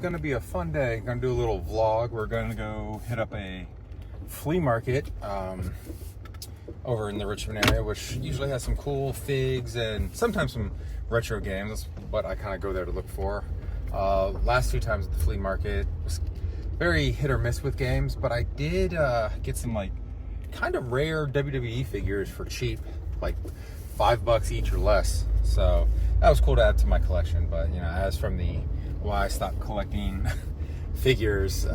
going to be a fun day. I'm going to do a little vlog. We're going to go hit up a flea market over in the Richmond area, which usually has some cool figs and sometimes some retro games. That's what I kind of go there to look for. Last 2 times at the flea market was very hit or miss with games, but I did get some like kind of rare WWE figures for cheap, like $5 each or less. So that was cool to add to my collection. But you know, as from the why I stopped collecting figures,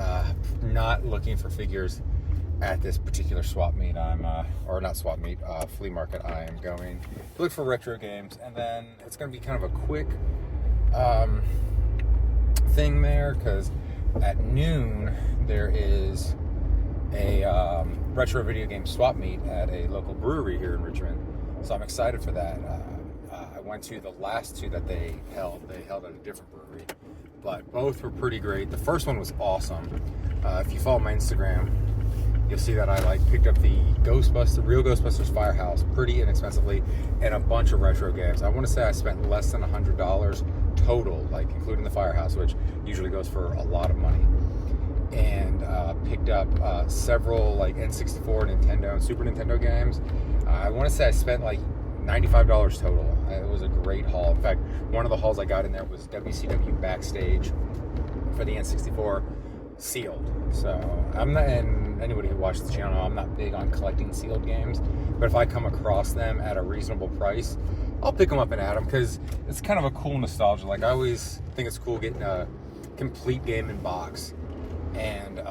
not looking for figures at this particular swap meet, or not swap meet, flea market, I am going to look for retro games. And then it's going to be kind of a quick thing there, because at noon there is a retro video game swap meet at a local brewery here in Richmond. So I'm excited for that. I went to the last 2 that they held at a different brewery, but both were pretty great. The first one was awesome. If you follow my Instagram, you'll see that I picked up the real Ghostbusters Firehouse pretty inexpensively, and a bunch of retro games. I want to say I spent less than $100 total, including the Firehouse, which usually goes for a lot of money. And picked up several N64, Nintendo, and Super Nintendo games. I want to say I spent $95 total. It was a great haul. In fact, one of the hauls I got in there was WCW Backstage for the N64 sealed. So I'm not, and anybody who watches the channel, I'm not big on collecting sealed games, but if I come across them at a reasonable price, I'll pick them up and add them, because it's kind of a cool nostalgia. I always think it's cool getting a complete game in box, and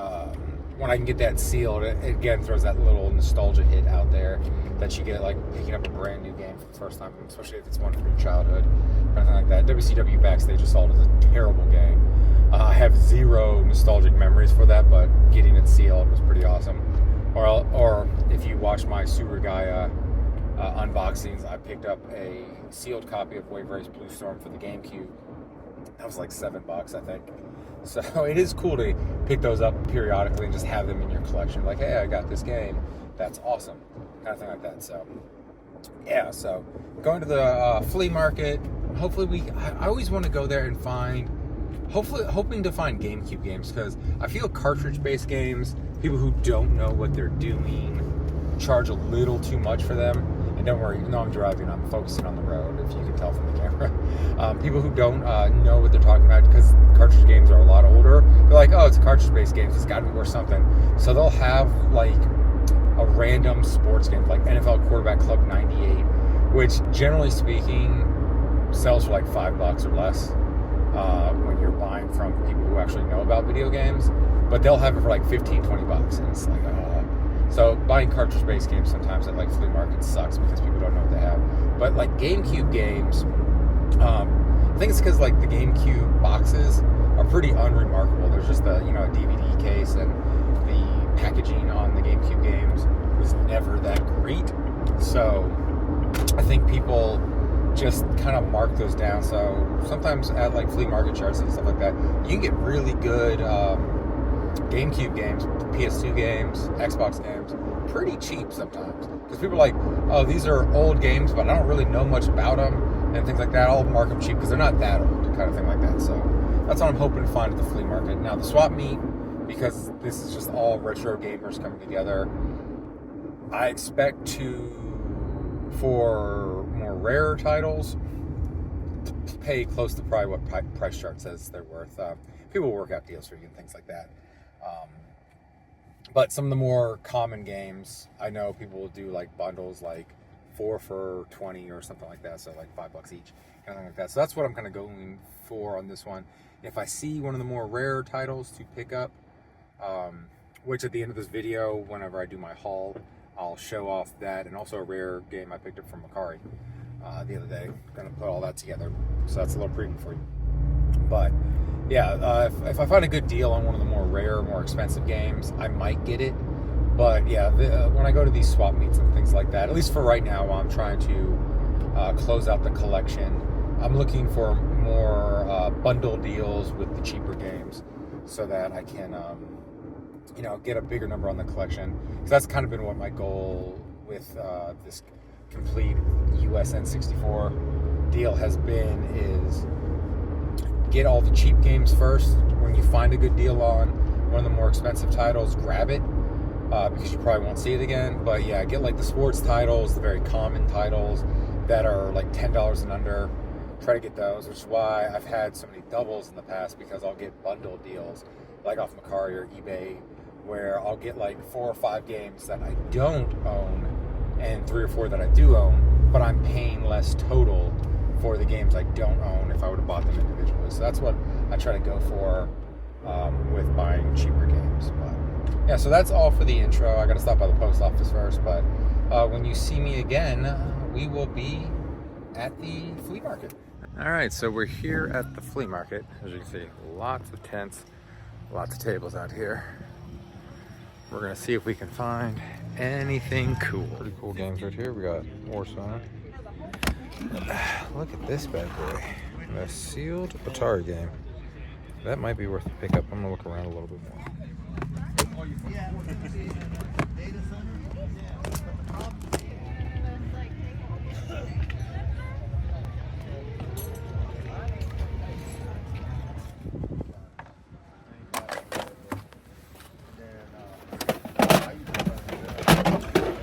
when I can get that sealed, it again throws that little nostalgia hit out there that you get picking up a brand new game for the first time, especially if it's one from your childhood, anything like that. WCW Backstage Assault is a terrible game. I have zero nostalgic memories for that, but getting it sealed was pretty awesome. Or if you watch my Super Gaia unboxings, I picked up a sealed copy of Wave Race Blue Storm for the GameCube. That was $7, I think. So it is cool to pick those up periodically and just have them in your collection. Hey, I got this game. That's awesome. Kind of thing like that. So, yeah. So going to the flea market. Hopefully I always want to go there and hoping to find GameCube games, because I feel cartridge-based games, people who don't know what they're doing charge a little too much for them. And don't worry, even though I'm driving, I'm focusing on the road, if you can tell from the camera. People who don't know what they're talking about, because cartridge games are a lot older, they're like, oh, it's a cartridge-based game, so it's got to be worth something. So they'll have a random sports game, like NFL Quarterback Club 98, which generally speaking sells for $5 or less when you're buying from people who actually know about video games. But they'll have it for $15-20, and it's so buying cartridge-based games sometimes at flea markets sucks, because people don't know what they have. But GameCube games, I think it's because the GameCube boxes are pretty unremarkable. There's just a DVD case, and the packaging on the GameCube games was never that great. So I think people just kind of mark those down. So sometimes at flea market charts and stuff like that, you can get really good GameCube games, PS2 games, Xbox games, pretty cheap sometimes. Because people are oh, these are old games, but I don't really know much about them, and things like that. I'll mark them cheap because they're not that old, kind of thing like that. So that's what I'm hoping to find at the flea market. Now, the swap meet, because this is just all retro gamers coming together, I expect for more rare titles, to pay close to probably what price chart says they're worth. People work out deals for you and things like that. But some of the more common games, I know people will do bundles 4 for $20 or something like that, so $5 each, kind of like that. So that's what I'm kind of going for on this one. If I see one of the more rare titles to pick up, which at the end of this video, whenever I do my haul, I'll show off that, and also a rare game I picked up from Macari the other day. I'm going to put all that together, so that's a little preview for you. But yeah, if I find a good deal on one of the more rare, more expensive games, I might get it. But yeah, when I go to these swap meets and things like that, at least for right now, while I'm trying to close out the collection, I'm looking for more bundle deals with the cheaper games, so that I can get a bigger number on the collection. Because that's kind of been what my goal with this complete US N64 deal has been, is get all the cheap games first. When you find a good deal on one of the more expensive titles, grab it, because you probably won't see it again. But yeah, get like the sports titles, the very common titles that are like $10 and under. Try to get those, which is why I've had so many doubles in the past, because I'll get bundle deals like off Macari or eBay, where I'll get like 4 or 5 games that I don't own and 3 or 4 that I do own, but I'm paying less total for the games I don't own if I would have bought them individually. So that's what I try to go for with buying cheaper games. But yeah, so that's all for the intro. I got to stop by the post office first, but when you see me again, we will be at the flea market. All right, so we're here at the flea market. As you can see, lots of tents, lots of tables out here. We're gonna see if we can find anything cool. Pretty cool games right here. We got Warzone. Look at this bad boy. The sealed Atari game. That might be worth a pickup. I'm gonna look around a little bit more.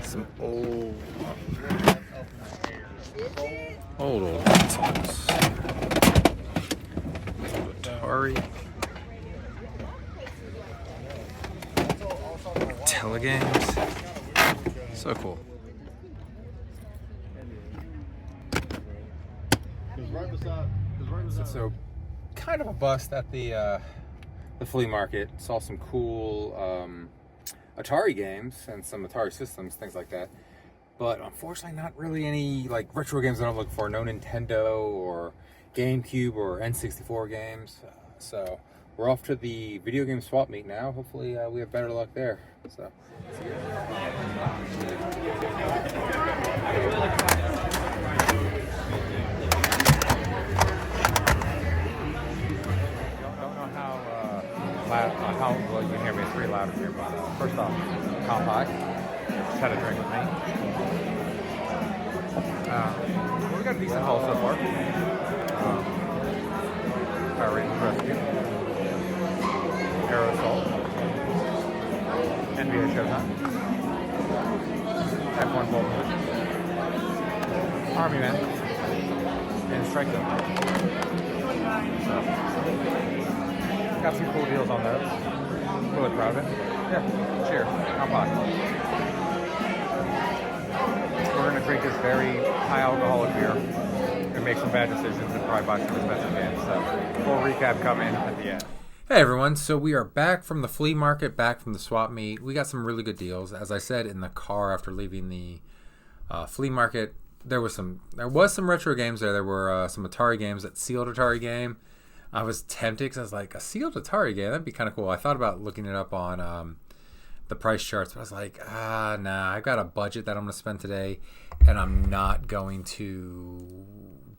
Some old titles. Atari. Telegames. So cool. So kind of a bust at the flea market. Saw some cool Atari games and some Atari systems, things like that. But unfortunately, not really any like retro games that I'm looking for. No Nintendo or GameCube or N64 games. So we're off to the video game swap meet now. Hopefully, we have better luck there. So. How well you can hear me, it's pretty loud in here, but first off, Kampai, just had a drink with me. We got a decent haul so far. Power Rangers Rescue, Aerosol, NBA Showtime, F1 Bolt, Army Man, and Strike Zone. So, got some cool deals on those. Really proud of it. Yeah, cheers. Come by. We're going to drink this very high alcoholic beer and make some bad decisions and probably buy some expensive games. So, full recap coming at the end. Hey everyone, so we are back from the flea market, back from the swap meet. We got some really good deals. As I said in the car after leaving the flea market, there was some retro games there. There were some Atari games, that sealed Atari game. I was tempted because I was like, a sealed Atari game, that'd be kind of cool. I thought about looking it up on the price charts, but I was like, nah, I got a budget that I'm going to spend today, and I'm not going to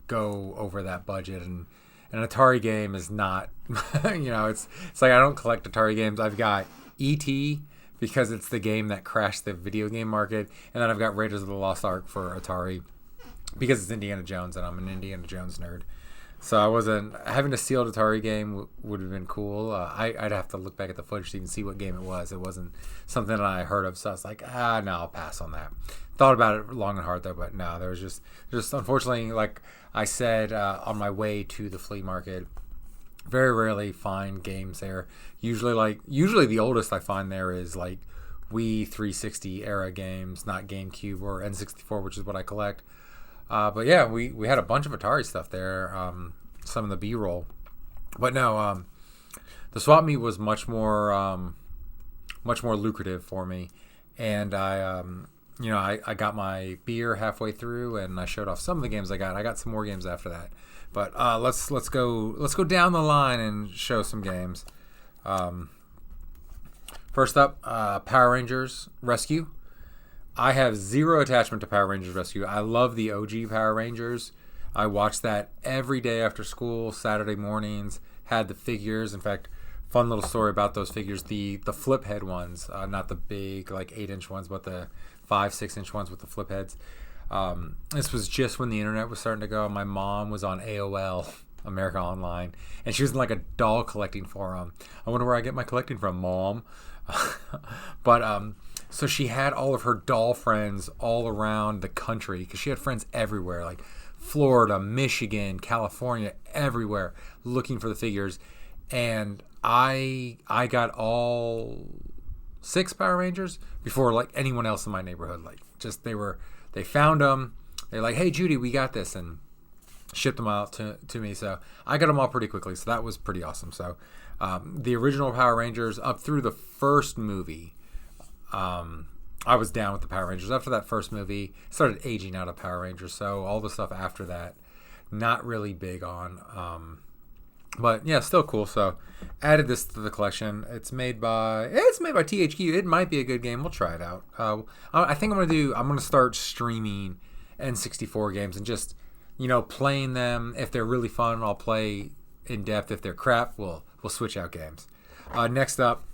go over that budget. And an Atari game is not, it's like I don't collect Atari games. I've got E.T. because it's the game that crashed the video game market, and then I've got Raiders of the Lost Ark for Atari because it's Indiana Jones, and I'm an Indiana Jones nerd. So I wasn't having a sealed Atari game would have been cool. I'd have to look back at the footage to even see what game it was. It wasn't something that I heard of, so I was like, no, I'll pass on that. Thought about it long and hard though, but no, there was just unfortunately, like I said, on my way to the flea market, very rarely find games there. Usually the oldest I find there is like Wii 360 era games, not GameCube or N64, which is what I collect. But yeah, we had a bunch of Atari stuff there, some of the B-roll. But no, the swap meet was much more lucrative for me. And I got my beer halfway through, and I showed off some of the games I got. I got some more games after that. But let's go down the line and show some games. First up, Power Rangers Rescue. I have zero attachment to Power Rangers Rescue. I love the OG Power Rangers. I watched that every day after school, Saturday mornings, had the figures. In fact, fun little story about those figures, the flip head ones, not the big like 8-inch ones, but the 5-6-inch ones with the flip heads. This was just when the internet was starting to go. My mom was on AOL America Online, and she was in like a doll collecting forum. I wonder where I get my collecting from, Mom. But so she had all of her doll friends all around the country because she had friends everywhere, like Florida, Michigan, California, everywhere, looking for the figures. And I got all 6 Power Rangers before like anyone else in my neighborhood. Like just they found them. They're like, hey Judy, we got this, and shipped them out to me. So I got them all pretty quickly. So that was pretty awesome. So the original Power Rangers up through the first movie, I was down with the Power Rangers. After that first movie, started aging out of Power Rangers. So all the stuff after that, not really big on. But yeah, still cool. So added this to the collection. It's made by THQ. It might be a good game. We'll try it out. I think I'm gonna start streaming N64 games and just, playing them. If they're really fun, I'll play in depth. If they're crap, we'll switch out games. Next up,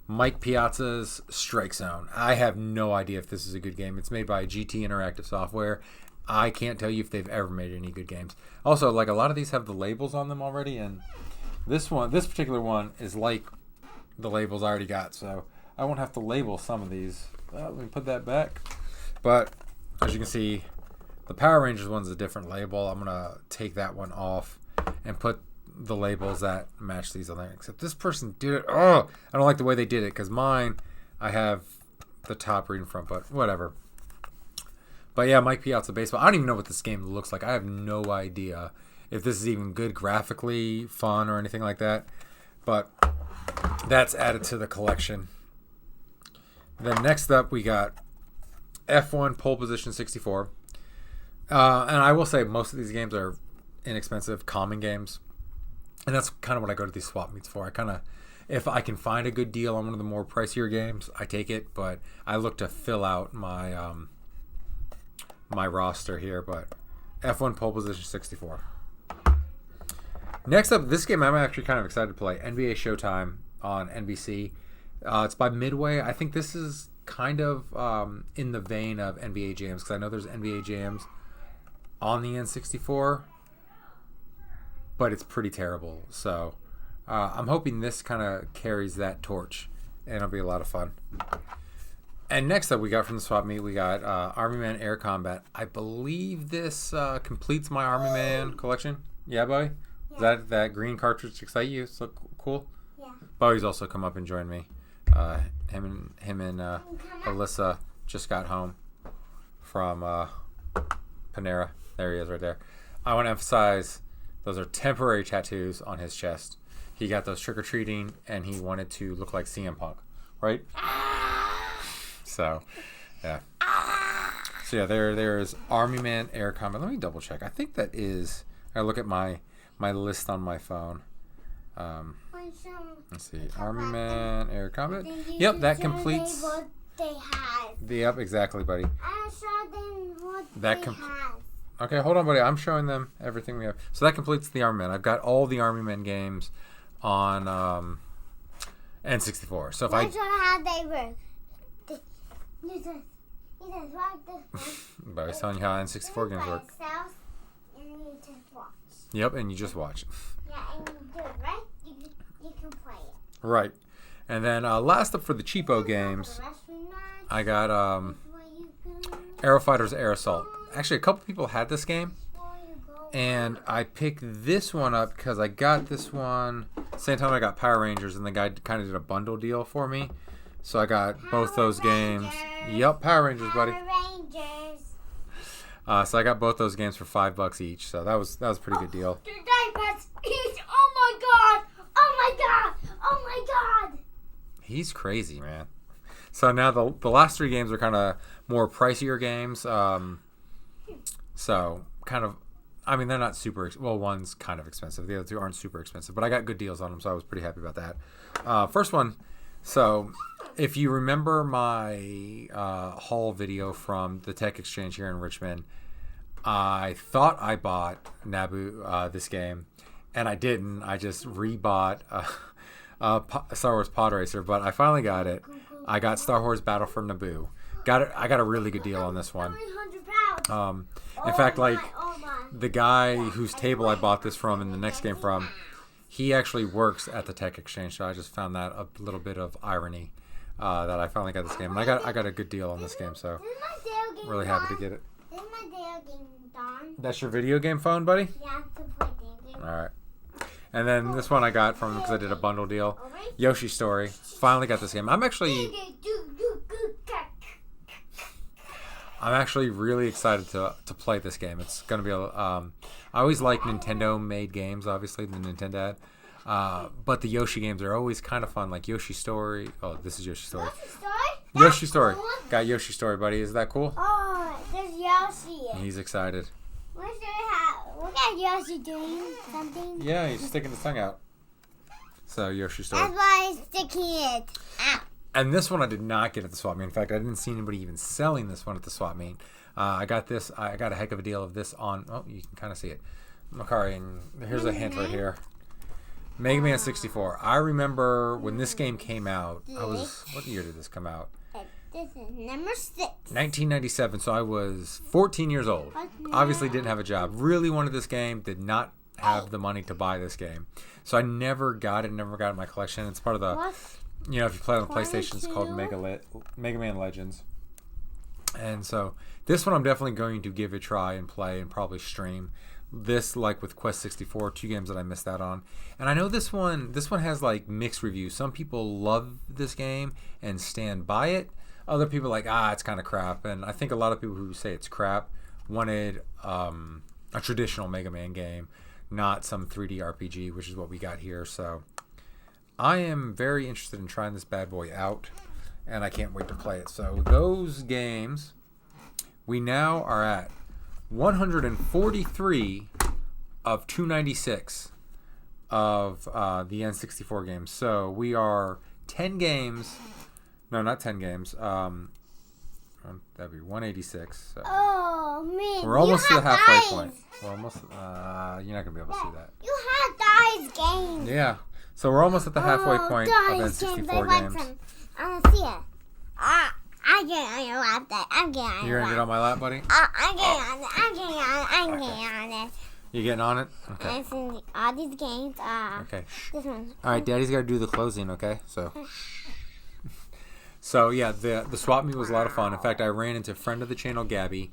Mike Piazza's Strike Zone. I have no idea if this is a good game. It's made by GT Interactive Software. I can't tell you if they've ever made any good games. Also, like a lot of these have the labels on them already, and this particular one is like the labels I already got, so I won't have to label some of these. Let me put that back. But as you can see, the Power Rangers one's a different label. I'm gonna take that one off and put the labels that match these on there. Except this person did it. Oh, I don't like the way they did it because mine, I have the top reading front, but whatever. But yeah, Mike Piazza Baseball. I don't even know what this game looks like. I have no idea if this is even good graphically, fun, or anything like that. But that's added to the collection. Then next up, we got F1 Pole Position 64. And I will say most of these games are inexpensive, common games. And that's kind of what I go to these swap meets for. If I can find a good deal on one of the more pricier games, I take it. But I look to fill out my my roster here. But F1 Pole Position 64. Next up, this game I'm actually kind of excited to play. NBA Showtime on NBC. It's by Midway. I think this is kind of in the vein of NBA Jams because I know there's NBA Jams on the N64, but it's pretty terrible. So I'm hoping this kind of carries that torch, and it'll be a lot of fun. And next up, we got from the swap meet, we got Army Man Air Combat. I believe this completes my Army Man collection. Yeah, Bowie? Yeah. Does that green cartridge excite you? It's look cool? Yeah. Bowie's also come up and joined me. Him and Alyssa just got home from Panera. There he is right there. I want to emphasize those are temporary tattoos on his chest. He got those trick-or-treating, and he wanted to look like CM Punk, right? So, yeah. So, yeah, there's Army Man Air Combat. Let me double-check. I think that is... I look at my list on my phone. Let's see. Army Man Air Combat. Yep, that completes... What they had. Yep, exactly, buddy. I saw them what they had. Okay, hold on, buddy. I'm showing them everything we have. So that completes the Army Man. I've got all the Army Man games on N64. So if I... how they work. But I was telling you how N64 games work. And you just watch. Yep, and you just watch. Yeah, and you do it, right? You can play it. Right. And then last up for the cheapo games, I got Aero Fighters Air Assault. Actually, a couple people had this game, and I picked this one up because I got this one. Same time I got Power Rangers, and the guy kind of did a bundle deal for me. So I got both those games. Yep, Power Rangers, buddy. Power Rangers. So I got both those games for $5 each. So that was a pretty good deal. Oh my god! Oh my god! Oh my god! He's crazy, man. So now the last 3 games are kind of more pricier games. So kind of, I mean, they're not super. Well, one's kind of expensive. The other 2 aren't super expensive, but I got good deals on them, so I was pretty happy about that. First one. So, if you remember my haul video from the Tech Exchange here in Richmond, I thought I bought Naboo, this game, and I didn't. I just rebought Star Wars Pod Racer, but I finally got it. I got Star Wars Battle for Naboo. Got it. I got a really good deal on this one. In fact, like the guy whose table I bought this from and the next game from, he actually works at the Tech Exchange. So I just found that a little bit of irony that I finally got this game. And I got a good deal on this game, so really happy to get it. This is my video game, Don. That's your video game phone, buddy? Yeah, to play video game. All right. And then this one I got from, because I did a bundle deal, Yoshi Story. Finally got this game. I'm actually really excited to play this game. It's going to be I always like Nintendo-made games, obviously, the Nintendo. But the Yoshi games are always kind of fun, like Yoshi Story. Oh, this is Yoshi Story. Yoshi Story. Got Yoshi Story, buddy. Is that cool? Oh, there's Yoshi. He's excited. Look at Yoshi doing something. Yeah, he's sticking his tongue out. So, Yoshi Story. That's why he's sticking it out. And this one I did not get at the swap meet. In fact, I didn't see anybody even selling this one at the swap meet. I got this. I got a heck of a deal of this on. Oh, you can kind of see it. Makari, and here's a hint right here. Mega Man 64. I remember when this game came out. What year did this come out? This is number 6. 1997. So I was 14 years old. Obviously didn't have a job. Really wanted this game. Did not have the money to buy this game. So I never got it. Never got it in my collection. It's part of the... You know, if you play on the PlayStation, it's called Mega Man Legends. And so this one I'm definitely going to give a try and play and probably stream. This, like with Quest 64, 2 games that I missed out on. And I know this one has like mixed reviews. Some people love this game and stand by it. Other people are like, it's kind of crap. And I think a lot of people who say it's crap wanted a traditional Mega Man game, not some 3D RPG, which is what we got here. So I am very interested in trying this bad boy out, and I can't wait to play it. So those games, we now are at 143 of 296 of the N64 games. So we are 10 games. No, not 10 games. That'd be 186. So. Oh, man. We're almost to the halfway point. We're almost. You're not going to be able to see that. You have dice games. Yeah. So we're almost at the halfway point of N64 games. I want to see it. I'm getting on your lap. I'm getting on You're your going to get on my lap, buddy? I'm getting on it. I'm getting on it. You getting on it? Okay. And since all these games are... Okay. This one. All right, Daddy's got to do the closing, okay? So yeah, the swap meet was a lot of fun. In fact, I ran into a friend of the channel, Gabby.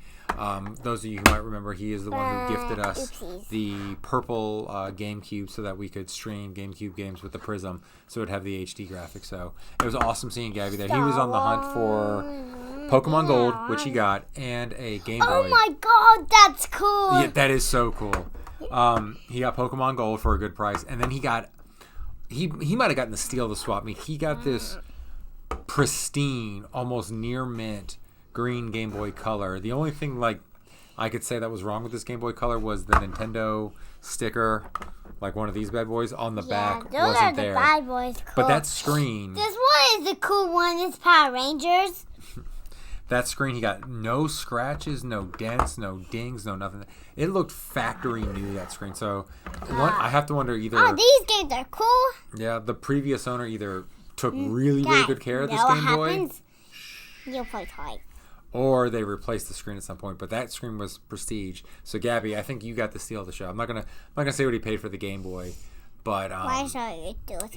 Those of you who might remember, he is the one who gifted us the purple GameCube so that we could stream GameCube games with the Prism, so it would have the HD graphics. So it was awesome seeing Gabby there. He was on the hunt for Pokemon Gold, which he got, and a Game Boy. Oh my God, that's cool! Yeah, that is so cool. He got Pokemon Gold for a good price, and then he might have gotten the steal of the swap meet. He got this pristine, almost near mint green Game Boy Color. The only thing like I could say that was wrong with this Game Boy Color was the Nintendo sticker, like one of these bad boys on the back those wasn't are the there. bad boys. Cool. But that screen, this one is the cool one. It's Power Rangers. that screen, he got no scratches, no dents, no dings, no nothing. It looked factory new, that screen. So I have to wonder either. Oh, these games are cool. Yeah, the previous owner either took really good care of this Game Boy. You'll play toy. Or they replaced the screen at some point, but that screen was prestige. So Gabby, I think you got the steal of the show. I'm not gonna say what he paid for the Game Boy, but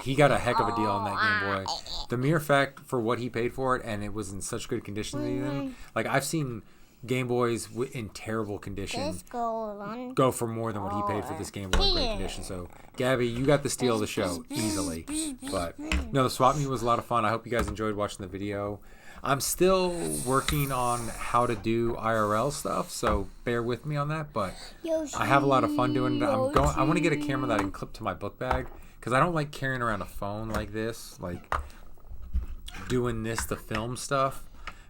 he got a heck of a deal on that Game Boy. The mere fact for what he paid for it, and it was in such good condition. Even like I've seen Game Boys in terrible condition go for more than what he paid for this Game Boy in great condition. So Gabby, you got the steal of the show easily. But no, the swap meet was a lot of fun. I hope you guys enjoyed watching the video. I'm still working on how to do IRL stuff, so bear with me on that. But I have a lot of fun doing it. I want to get a camera that I can clip to my book bag because I don't like carrying around a phone like this, like doing this to film stuff,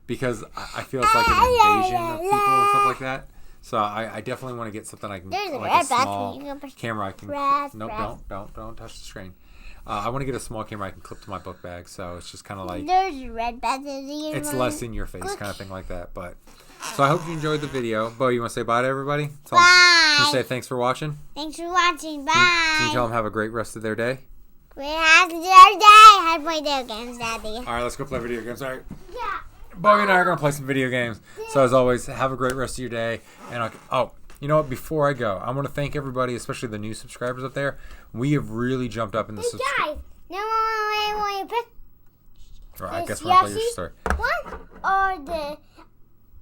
because I feel it's like an invasion of people and stuff like that. So I definitely want to get something I can, like a small camera I can. Nope, don't touch the screen. I want to get a small camera I can clip to my book bag, so it's just kind of like there's red buttons. It's less in your face kind of thing like that. But so I hope you enjoyed the video. Bo, you want to say bye to everybody? Bye. Can you say thanks for watching? Thanks for watching. Bye. Can you tell them have a great rest of their day? Great rest of their day. How to play video games, Daddy. All right, let's go play video games. All right. Yeah. Bo and I are gonna play some video games. So as always, have a great rest of your day. And You know what? Before I go, I want to thank everybody, especially the new subscribers up there. We have really jumped up in the Hey guys, now I want to pick Right, I this guess we're gonna play your Yoshi story. one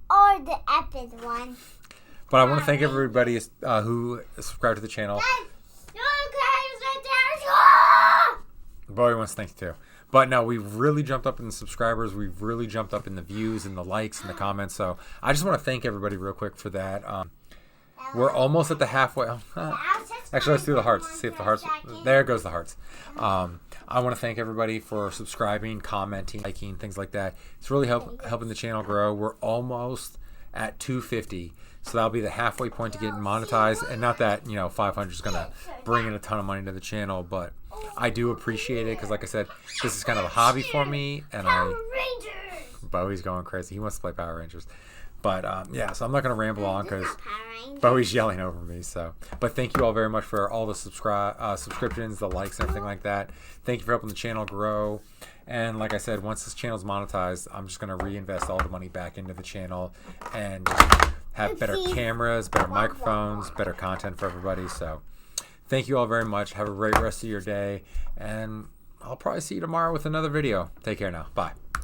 or the epic one. But I want to thank everybody who subscribed to the channel. Guys, no guys, right there. Bowie wants to thank you too. But no, we've really jumped up in the subscribers. We've really jumped up in the views and the likes and the comments. So I just want to thank everybody real quick for that. We're almost at the halfway. Actually, let's do the hearts. See if the hearts. There goes the hearts. I want to thank everybody for subscribing, commenting, liking, things like that. It's really helping the channel grow. We're almost at 250. So that'll be the halfway point to getting monetized. And not that, 500 is going to bring in a ton of money to the channel, but I do appreciate it because, like I said, this is kind of a hobby for me. And Bowie's going crazy. He wants to play Power Rangers. But yeah, so I'm not going to ramble on because Bowie's yelling over me. So, but thank you all very much for all the subscriptions, the likes, and everything like that. Thank you for helping the channel grow. And like I said, once this channel's monetized, I'm just going to reinvest all the money back into the channel and have better cameras, better microphones, better content for everybody. So thank you all very much. Have a great rest of your day. And I'll probably see you tomorrow with another video. Take care now. Bye.